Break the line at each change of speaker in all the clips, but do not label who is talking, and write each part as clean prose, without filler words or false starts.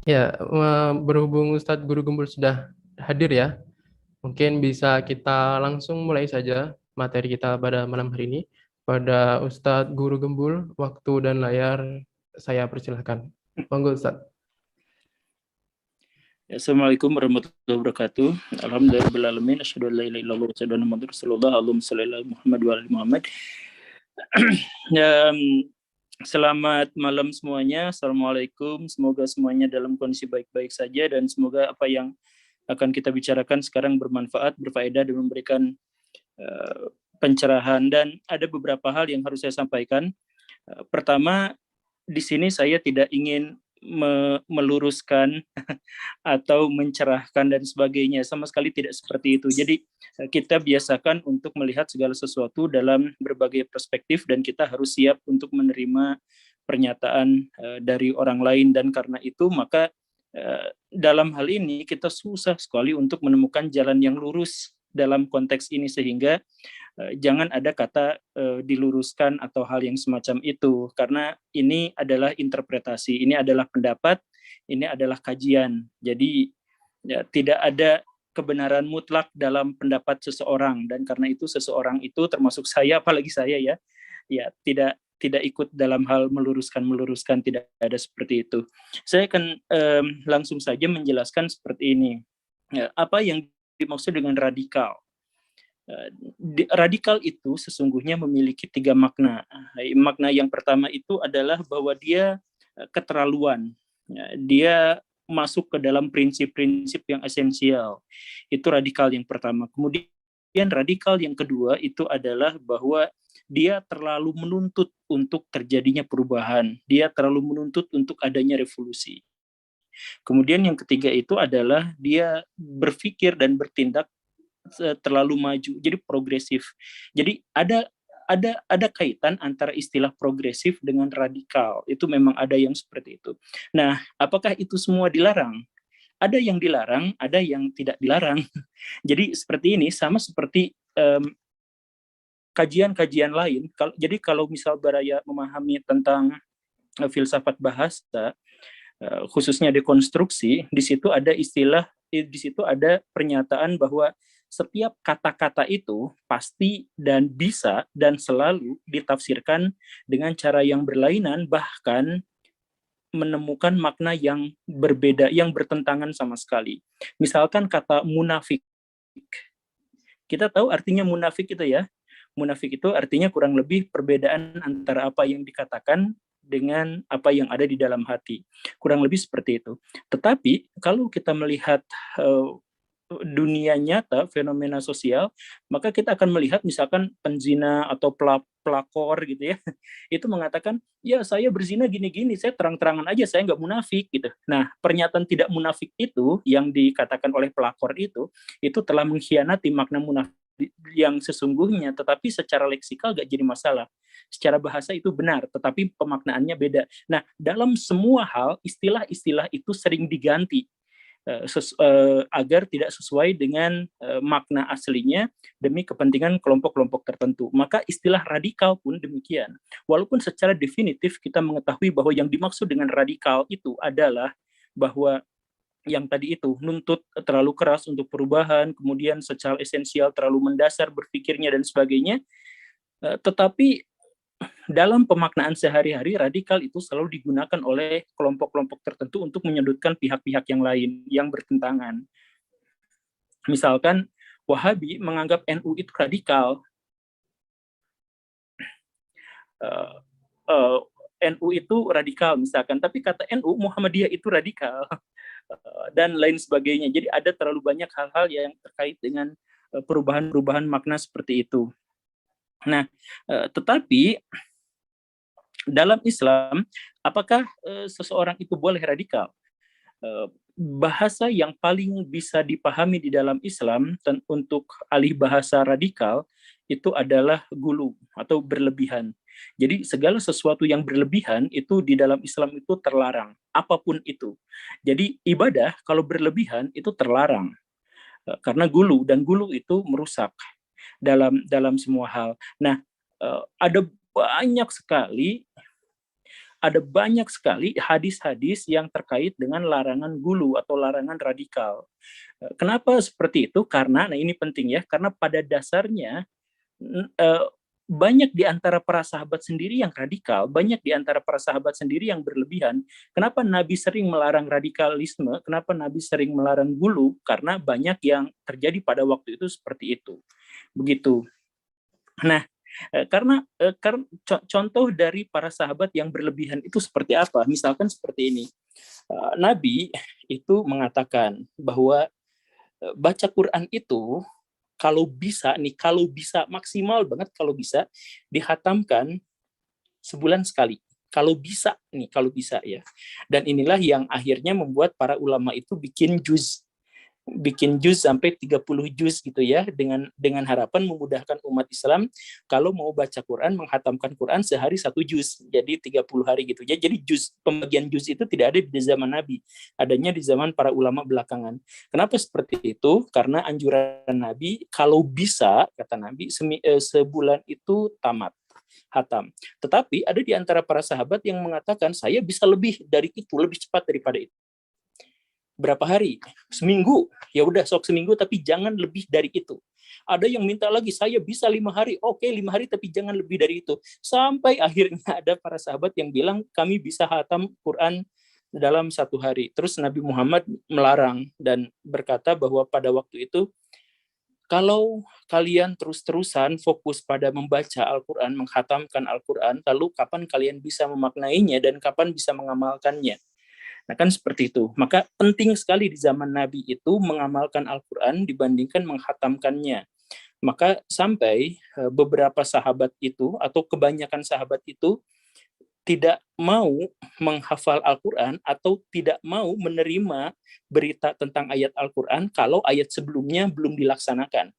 Ya, berhubung Ustadz Guru Gembul sudah hadir ya, mungkin bisa kita langsung mulai saja materi kita pada malam hari ini. Pada Ustadz Guru Gembul, waktu dan layar saya persilahkan. Monggo Ustadz.
Assalamualaikum warahmatullahi wabarakatuh. Alhamdulillahirabbil asyhadu an la ilaha illallah wa asyhadu anna muhammadar rasulullah. Allahumma shalli ala Muhammad wa ala Muhammad. Selamat malam semuanya. Assalamualaikum. Semoga semuanya dalam kondisi baik-baik saja dan semoga apa yang akan kita bicarakan sekarang bermanfaat, berfaedah dan memberikan pencerahan. Dan ada beberapa hal yang harus saya sampaikan. Pertama, di sini saya tidak ingin meluruskan atau mencerahkan dan sebagainya, sama sekali tidak seperti itu. Jadi kita biasakan untuk melihat segala sesuatu dalam berbagai perspektif dan kita harus siap untuk menerima pernyataan dari orang lain, dan karena itu maka dalam hal ini kita susah sekali untuk menemukan jalan yang lurus dalam konteks ini, sehingga jangan ada kata diluruskan atau hal yang semacam itu, karena ini adalah interpretasi, ini adalah pendapat, ini adalah kajian. Jadi ya, tidak ada kebenaran mutlak dalam pendapat seseorang, dan karena itu seseorang itu termasuk saya, apalagi saya ya tidak ikut dalam hal meluruskan, tidak ada seperti itu. Saya akan langsung saja menjelaskan seperti ini. Ya, apa yang dimaksud dengan radikal? Radikal itu sesungguhnya memiliki 3 makna. Makna yang pertama itu adalah bahwa dia keterlaluan. Dia masuk ke dalam prinsip-prinsip yang esensial. Itu radikal yang pertama. Kemudian radikal yang kedua itu adalah bahwa dia terlalu menuntut untuk terjadinya perubahan. Dia terlalu menuntut untuk adanya revolusi. Kemudian yang ketiga itu adalah dia berpikir dan bertindak terlalu maju, jadi progresif. Jadi ada kaitan antara istilah progresif dengan radikal. Itu memang ada yang seperti itu. Nah, apakah itu semua dilarang? Ada yang dilarang, ada yang tidak dilarang. Jadi seperti ini, sama seperti kajian-kajian lain. Jadi kalau misal Baraya memahami tentang filsafat bahasa, khususnya dekonstruksi, di situ ada istilah, di situ ada pernyataan bahwa setiap kata-kata itu pasti dan bisa dan selalu ditafsirkan dengan cara yang berlainan, bahkan menemukan makna yang berbeda, yang bertentangan sama sekali. Misalkan kata munafik. Kita tahu artinya munafik itu ya. Munafik itu artinya kurang lebih perbedaan antara apa yang dikatakan dengan apa yang ada di dalam hati. Kurang lebih seperti itu. Tetapi kalau kita melihat dunia nyata, fenomena sosial, maka kita akan melihat misalkan penzina atau pelakor gitu ya, itu mengatakan, ya saya berzina gini-gini, saya terang-terangan aja, saya nggak munafik gitu. Nah, pernyataan tidak munafik itu yang dikatakan oleh pelakor itu telah mengkhianati makna munafik yang sesungguhnya, tetapi secara leksikal gak jadi masalah. Secara bahasa itu benar, tetapi pemaknaannya beda. Nah, dalam semua hal, istilah-istilah itu sering diganti agar tidak sesuai dengan makna aslinya demi kepentingan kelompok-kelompok tertentu. Maka istilah radikal pun demikian. Walaupun secara definitif kita mengetahui bahwa yang dimaksud dengan radikal itu adalah bahwa yang tadi itu nuntut terlalu keras untuk perubahan, kemudian secara esensial terlalu mendasar berpikirnya dan sebagainya, tetapi dalam pemaknaan sehari-hari, radikal itu selalu digunakan oleh kelompok-kelompok tertentu untuk menyudutkan pihak-pihak yang lain yang bertentangan. Misalkan Wahabi menganggap NU itu radikal, NU itu radikal misalkan, tapi kata NU Muhammadiyah itu radikal dan lain sebagainya. Jadi ada terlalu banyak hal-hal yang terkait dengan perubahan-perubahan makna seperti itu. Nah, tetapi dalam Islam, apakah seseorang itu boleh radikal? Bahasa yang paling bisa dipahami di dalam Islam untuk alih bahasa radikal itu adalah gulu atau berlebihan. Jadi segala sesuatu yang berlebihan itu di dalam Islam itu terlarang, apapun itu. Jadi ibadah kalau berlebihan itu terlarang karena gulu, dan gulu itu merusak dalam semua hal. Nah, ada banyak sekali ada banyak sekali hadis-hadis yang terkait dengan larangan gulu atau larangan radikal. Kenapa seperti itu? Karena, nah ini penting ya, karena pada dasarnya banyak di antara para sahabat sendiri yang radikal, banyak di antara para sahabat sendiri yang berlebihan. Kenapa Nabi sering melarang radikalisme? Kenapa Nabi sering melarang gulu? Karena banyak yang terjadi pada waktu itu seperti itu. Begitu. Nah, karena contoh dari para sahabat yang berlebihan itu seperti apa? Misalkan seperti ini. Nabi itu mengatakan bahwa baca Quran itu kalau bisa maksimal banget kalau bisa dihatamkan sebulan sekali. Kalau bisa ya. Dan inilah yang akhirnya membuat para ulama itu bikin juz sampai 30 juz gitu ya, dengan harapan memudahkan umat Islam kalau mau baca Quran, menghatamkan Quran sehari 1 juz, jadi 30 hari gitu ya. Jadi pembagian juz itu tidak ada di zaman Nabi, adanya di zaman para ulama belakangan. Kenapa seperti itu? Karena anjuran Nabi, kalau bisa, kata Nabi, sebulan itu tamat, hatam. Tetapi ada di antara para sahabat yang mengatakan, saya bisa lebih dari itu, lebih cepat daripada itu. Berapa hari? Seminggu. Ya udah, sok seminggu, tapi jangan lebih dari itu. Ada yang minta lagi, saya bisa 5 hari. Oke, 5 hari, tapi jangan lebih dari itu. Sampai akhirnya ada para sahabat yang bilang, kami bisa hatam Quran dalam 1 hari. Terus Nabi Muhammad melarang dan berkata bahwa pada waktu itu, kalau kalian terus-terusan fokus pada membaca Al-Quran, menghatamkan Al-Quran, lalu kapan kalian bisa memaknainya dan kapan bisa mengamalkannya? Nah, kan seperti itu. Maka penting sekali di zaman Nabi itu mengamalkan Al-Quran dibandingkan menghatamkannya. Maka sampai beberapa sahabat itu, atau kebanyakan sahabat itu, tidak mau menghafal Al-Quran atau tidak mau menerima berita tentang ayat Al-Quran kalau ayat sebelumnya belum dilaksanakan.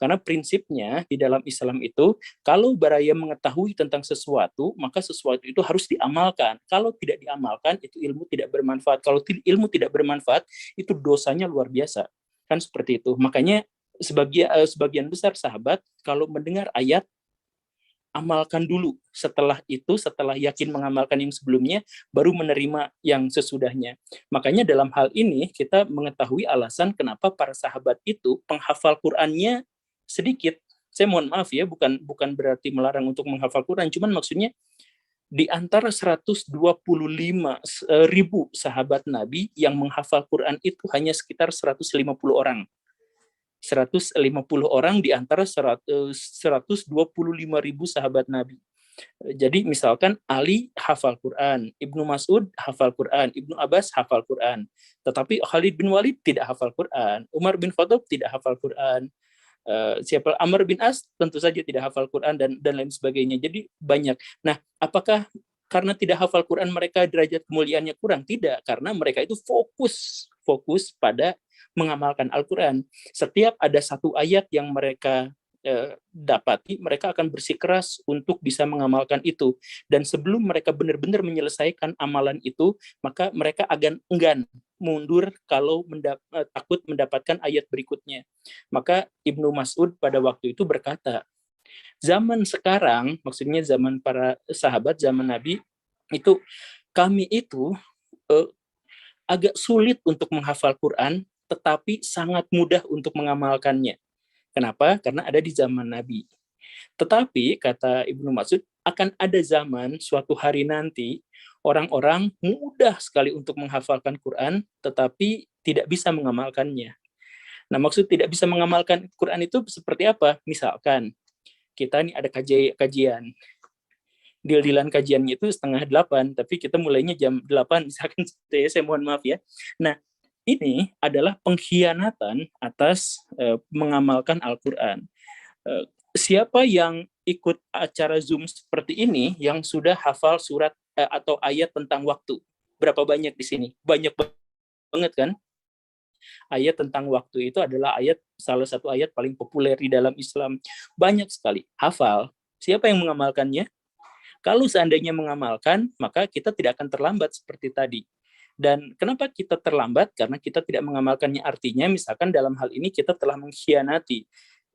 Karena prinsipnya di dalam Islam itu, kalau baraya mengetahui tentang sesuatu, maka sesuatu itu harus diamalkan. Kalau tidak diamalkan, itu ilmu tidak bermanfaat. Kalau ilmu tidak bermanfaat, itu dosanya luar biasa. Kan seperti itu. Makanya sebagian besar sahabat, kalau mendengar ayat, amalkan dulu. Setelah itu, setelah yakin mengamalkan yang sebelumnya, baru menerima yang sesudahnya. Makanya dalam hal ini, kita mengetahui alasan kenapa para sahabat itu penghafal Qur'annya sedikit. Saya mohon maaf ya, bukan berarti melarang untuk menghafal Quran, cuman maksudnya di antara 125 ribu sahabat Nabi yang menghafal Quran itu hanya sekitar 150 orang. 150 orang di antara 125 ribu sahabat Nabi. Jadi misalkan Ali hafal Quran, Ibnu Mas'ud hafal Quran, Ibnu Abbas hafal Quran. Tetapi Khalid bin Walid tidak hafal Quran, Umar bin Khattab tidak hafal Quran, siapa Amr bin As tentu saja tidak hafal Quran dan lain sebagainya. Jadi banyak. Nah, apakah karena tidak hafal Quran mereka derajat kemuliaannya kurang? Tidak, karena mereka itu fokus pada mengamalkan Al-Quran. Setiap ada satu ayat yang mereka dapati, mereka akan bersikeras untuk bisa mengamalkan itu. Dan sebelum mereka benar-benar menyelesaikan amalan itu, maka mereka akan enggan mundur kalau takut mendapatkan ayat berikutnya. Maka Ibnu Mas'ud pada waktu itu berkata, zaman sekarang, maksudnya zaman para sahabat, zaman Nabi, itu kami itu agak sulit untuk menghafal Quran, tetapi sangat mudah untuk mengamalkannya. Kenapa? Karena ada di zaman Nabi. Tetapi, kata Ibnu Mas'ud, akan ada zaman suatu hari nanti, orang-orang mudah sekali untuk menghafalkan Quran, tetapi tidak bisa mengamalkannya. Nah, maksud tidak bisa mengamalkan Quran itu seperti apa? Misalkan, kita ini ada kajian. Deal-dealan kajiannya itu 7:30, tapi kita mulainya jam 8, misalkan, saya mohon maaf ya. Nah, ini adalah pengkhianatan atas mengamalkan Al-Quran. Siapa yang ikut acara Zoom seperti ini yang sudah hafal surat atau ayat tentang waktu? Berapa banyak di sini? Banyak banget kan? Ayat tentang waktu itu adalah salah satu ayat paling populer di dalam Islam. Banyak sekali. Hafal. Siapa yang mengamalkannya? Kalau seandainya mengamalkan, maka kita tidak akan terlambat seperti tadi. Dan kenapa kita terlambat? Karena kita tidak mengamalkannya. Artinya, misalkan dalam hal ini kita telah mengkhianati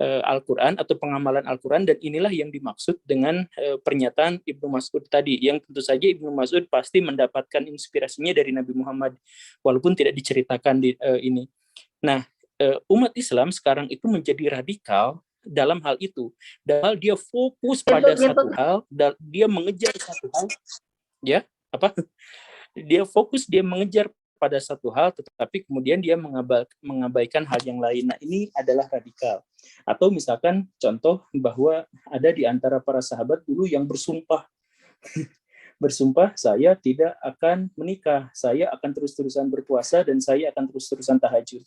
Al-Quran atau pengamalan Al-Quran, dan inilah yang dimaksud dengan pernyataan Ibnu Mas'ud tadi, yang tentu saja Ibnu Mas'ud pasti mendapatkan inspirasinya dari Nabi Muhammad, walaupun tidak diceritakan di ini. Nah, umat Islam sekarang itu menjadi radikal dalam hal itu, dalam dia fokus pada satu hal, dan dia mengejar satu hal, ya apa? Dia fokus, dia mengejar pada satu hal, tetapi kemudian dia mengabaikan hal yang lain. Nah, ini adalah radikal. Atau misalkan contoh bahwa ada di antara para sahabat dulu yang bersumpah, bersumpah, saya tidak akan menikah, saya akan terus-terusan berpuasa, dan saya akan terus-terusan tahajud.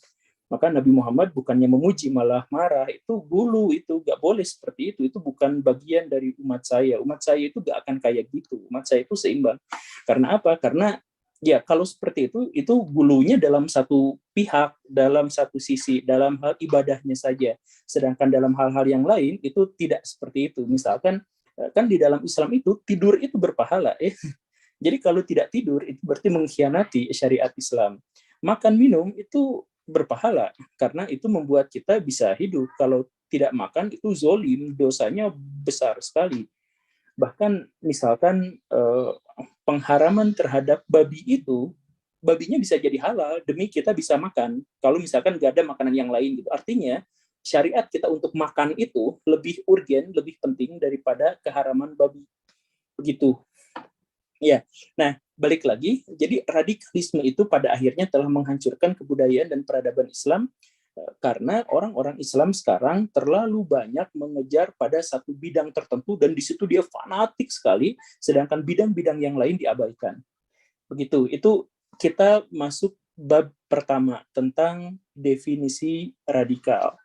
Maka Nabi Muhammad bukannya memuji, malah marah. Itu gulu, itu gak boleh seperti itu bukan bagian dari umat saya. Umat saya itu gak akan kayak gitu. Umat saya itu seimbang. Karena apa? Karena ya kalau seperti itu gulunya dalam satu pihak, dalam satu sisi, dalam hal ibadahnya saja. Sedangkan dalam hal-hal yang lain itu tidak seperti itu. Misalkan kan di dalam Islam itu tidur itu berpahala, ya. Jadi kalau tidak tidur itu berarti mengkhianati syariat Islam. Makan minum itu berpahala karena itu membuat kita bisa hidup. Kalau tidak makan itu zolim, dosanya besar sekali. Bahkan misalkan pengharaman terhadap babi itu, babinya bisa jadi halal demi kita bisa makan. Kalau misalkan nggak ada makanan yang lain gitu. Artinya syariat kita untuk makan itu lebih urgen, lebih penting daripada keharaman babi. Begitu. Ya. Nah, balik lagi, jadi radikalisme itu pada akhirnya telah menghancurkan kebudayaan dan peradaban Islam, karena orang-orang Islam sekarang terlalu banyak mengejar pada satu bidang tertentu, dan di situ dia fanatik sekali, sedangkan bidang-bidang yang lain diabaikan. Begitu. Itu kita masuk bab pertama tentang definisi radikal.